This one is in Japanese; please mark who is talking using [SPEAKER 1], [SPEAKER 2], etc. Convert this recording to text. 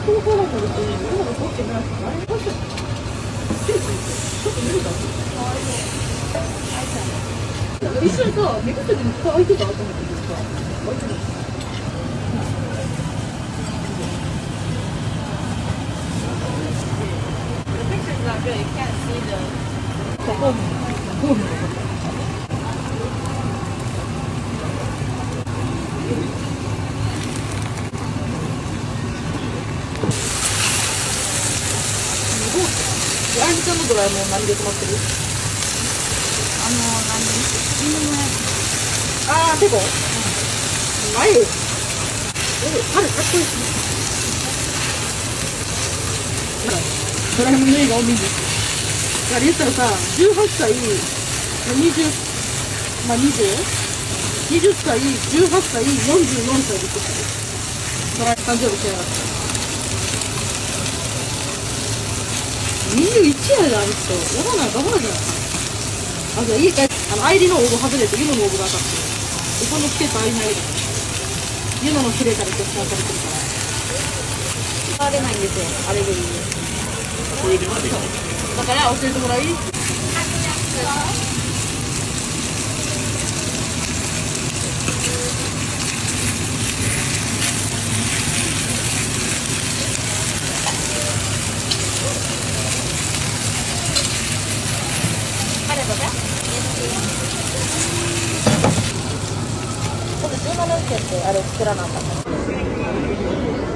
[SPEAKER 1] 東方だと別に今の取ってないし、あれどうしよう。ちょっと見るか。一緒にさ、目薬に蓋開いてたと思ってさ、開いてない。あいつちゃんのドラえもん何で止まってる？
[SPEAKER 2] 犬のや
[SPEAKER 1] あー、ペコ？前。あれ、かっこいい。ドラえもんの映画を見る。あれ言ったらさ、18歳、20、まあ、20歳、18歳、44歳で言ってた。ドラえもん誕生日してなかった。21やで、あの人。やばない、バカじゃん。あ、じゃあ家帰って、愛理の応募外れて、ユノの応募が当たって。で、その季節あいないで。ユノのキレたりとかされてるから。触れないんですよ、アレルギーで。
[SPEAKER 3] これでまでか。
[SPEAKER 1] だから教えてもらい。あればね。ちょっと17日ってあれ作らなかった。